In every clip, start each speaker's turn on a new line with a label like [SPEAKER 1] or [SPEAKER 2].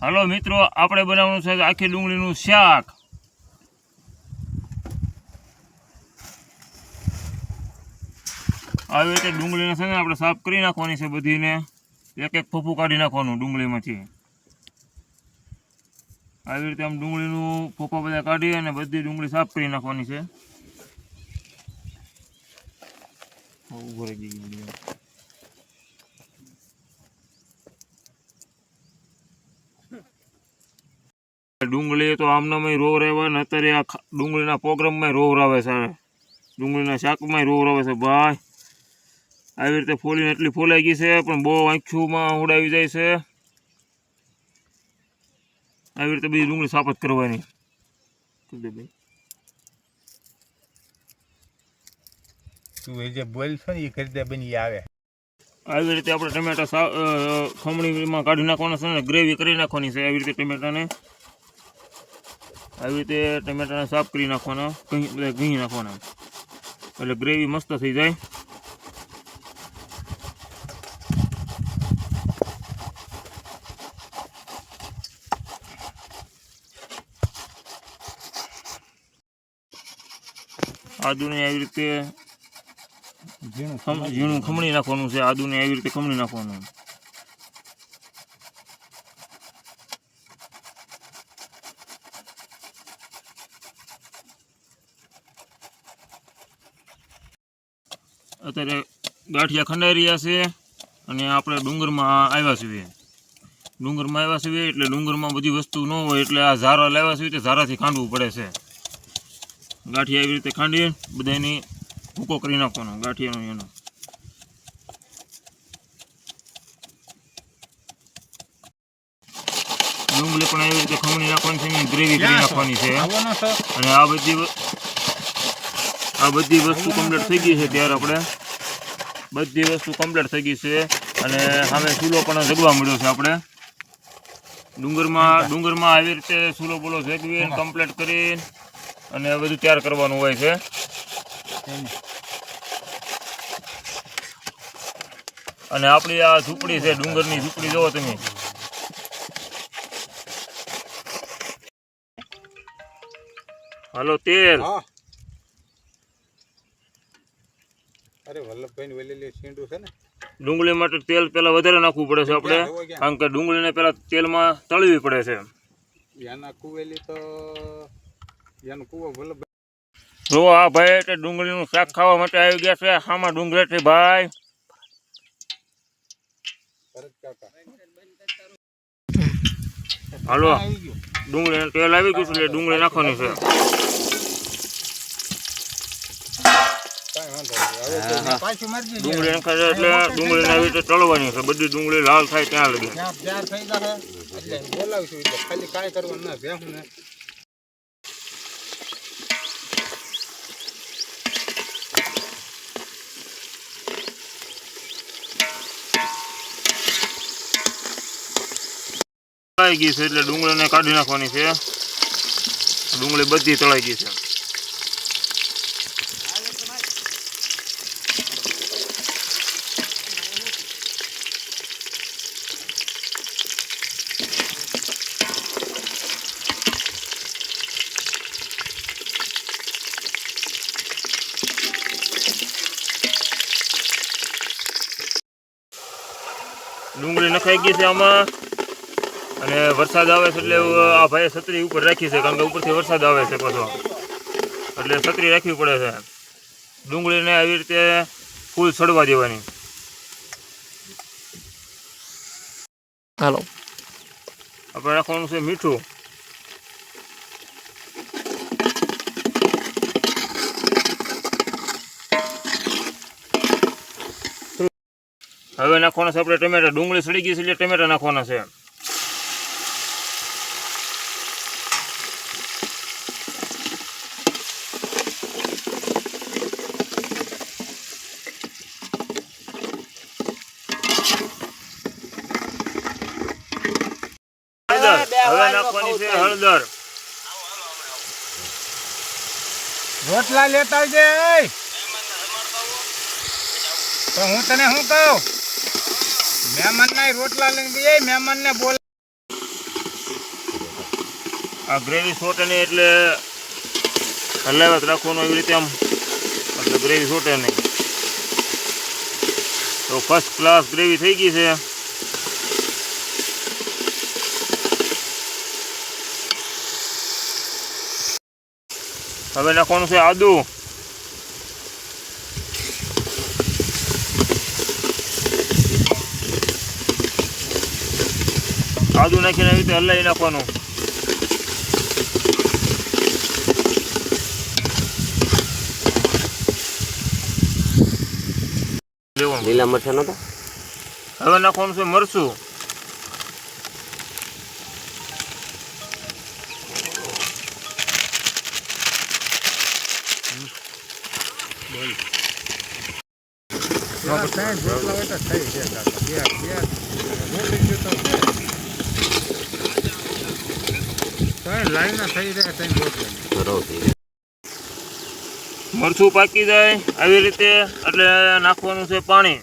[SPEAKER 1] હાલો મિત્રો, આપણે બનાવવાનું છે આખી ડુંગળીનું શાક. આવી રીતે ડુંગળીને છે ને આપણે સાફ કરી નાખવાની છે બધીને. એક એક ફોફું કાઢી નાખવાનું ડુંગળીમાંથી. આવી રીતે આમ ડુંગળીનું ફોફા બધા કાઢી અને બધી ડુંગળી સાફ કરી નાખવાની છે. ડુંગળી તો આમનામાં રોગ રહેવા ને અત્યારે આ ડુંગળીના પ્રોગ્રામમાં રોગ આવે છે, ડુંગળીના શાકમાં રોગ આવે છે ભાઈ. આવી રીતે ફોલીને એટલી ફોલાઈ ગઈ છે પણ બહુ આંખીઓમાં ઉડાવી જાય છે. આવી રીતે બધી ડુંગળી સાફ જ કરવાની.
[SPEAKER 2] તું જે બોલ છો ને એ ખરીદે બની આવે.
[SPEAKER 1] આવી રીતે આપણે ટમેટા ખમણીમાં કાઢી નાખવાના છે ને ગ્રેવી કરી નાખવાની છે. આવી રીતે ટમેટાને સાફ કરી નાખવાના, બધા ઘી નાખવાના એટલે ગ્રેવી મસ્ત થઈ જાય. આદુને આવી રીતે ઝીણું ખમણી નાખવાનું છે. આદુને આવી રીતે ખમણી નાખવાનું. અત્યારે ગાંઠિયા ખંડાઈ રહ્યા છે અને આપણે ડુંગરમાં આવ્યા છીએ. એટલે ડુંગરમાં બધી વસ્તુ ન હોય એટલે આ ઝારા લાવ્યા છીએ તે ઝારાથી ખાંડવું પડે છે. ગાંઠિયા એવી રીતે ખાંડી બધાની ભૂકો કરી નાખવાનો ગાંઠિયાનો એનો. ડુંગળી પણ એવી રીતે ખમણી નાખવાની છે, ગ્રેવી કરી નાખવાની છે. અને આ બધી વસ્તુ કમ્પ્લીટ થઈ ગઈ છે. ત્યારે આપણે બધી વસ્તુ કમ્પ્લીટ થઈ ગઈ છે અને સામે ચૂલો પણ જગવા મળ્યો છે. આપણે ડુંગરમાં આવી રીતે ચૂલો બોલો જગવીને કમ્પ્લીટ કરીને અને બધું તૈયાર કરવાનું હોય છે. અને આપણી આ ઝૂંપડી છે, ડુંગરની ઝૂંપડી જોવો તમે. હાલો તેલ.
[SPEAKER 2] અરે વલ્લભભાઈ વેલેલી સીંડું છે ને,
[SPEAKER 1] ડુંગળી માટે તેલ પેલા વધારે નાખવું પડે છે આપણે, કારણ કે ડુંગળીને પેલા તેલમાં તળવી પડે છે.
[SPEAKER 2] યાના કુવેલી તો યાનો કુવો વલ્લભભાઈ.
[SPEAKER 1] જો આ ભાઈ એટલે ડુંગળીનું શાક ખાવા માટે આવી ગયા છે. આમાં ડુંગળી છે ભાઈ. હાલો, ડુંગળી તેલ આવી ગયું છે એટલે ડુંગળી નાખવાની છે. ડુંગળી નાખે એટલે ડુંગળીને આવી રીતે તળવાની છે. બધી ડુંગળી લાલ થાય ત્યાં લગી. તળાઈ ગઈ છે એટલે ડુંગળીને કાઢી નાખવાની છે. ડુંગળી બધી તળાઈ ગઈ છે. ડુંગળી નખાઈ ગઈ છે આમાં. અને વરસાદ આવે છે એટલે આ ભાઈએ છત્રી ઉપર રાખી છે, કારણ કે ઉપરથી વરસાદ આવે છે પાછો, એટલે છત્રી રાખવી પડે છે. ડુંગળીને આવી રીતે ફૂલ સડવા દેવાની. હાલો, આપણે નાખવાનું છે મીઠું. હવે નાખવાના છે આપણે ટમેટા. ડુંગળી સડી ગઈ છે એટલે ટમેટા નાખવાના છે. હવે નાખવાની છે હળદર.
[SPEAKER 2] રોટલા લેતા આવજે. તો હું તને શું કહું, મહેમાન ના રોટલા લઈને જઈએ, મહેમાન ને બોલ.
[SPEAKER 1] આ ગ્રેવી છોટે નહીં એટલે હલાવત રાખવાનું એવી રીતે આમ, એટલે ગ્રેવી છોટે નહીં. તો ફર્સ્ટ ક્લાસ ગ્રેવી થઈ ગઈ છે. હવે નાખવાનું છે આદુ. આદુ નાખીને એવી રીતે હલાવી નાખવાનું.
[SPEAKER 3] લીલા મરચાં નતો.
[SPEAKER 1] હવે નાખવાનું છે મરચું. મરચું પાકી જાય આવી રીતે એટલે નાખવાનું છે પાણી.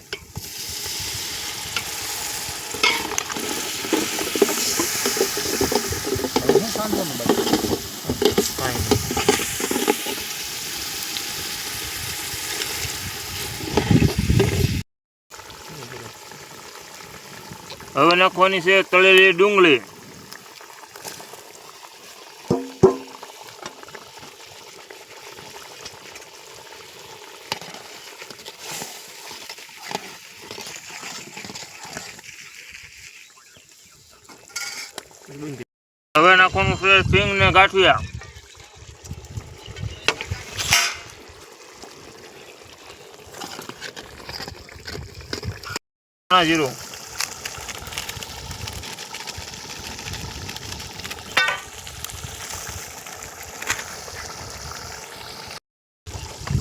[SPEAKER 1] હવે નાખવાની છે તળેલી ડુંગળી. હવે નાખવાનું છે સિંગ ને ગાંઠિયા. જીરું.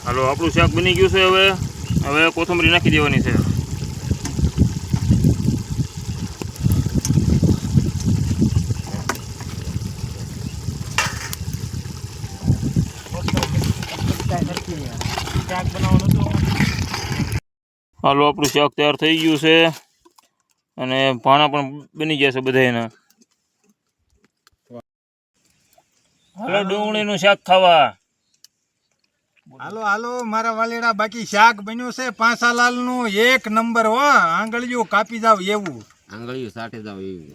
[SPEAKER 1] હાલો આપણું શાક બની ગયું છે. હવે કોથમરી નાખી દેવાની છે. હાલો આપણું શાક તૈયાર થઈ ગયું છે અને ભાણા પણ બની ગયા છે બધા એના. હાલો ડુંગળીનું શાક ખાવા.
[SPEAKER 2] હાલો હાલો મારા વાલેડા, બાકી શાક બન્યું છે પાંસાલાલ નું 1 નંબર હો. આંગળીઓ કાપી જાવ એવું.
[SPEAKER 3] આંગળીઓ સાટે જાવ એવું.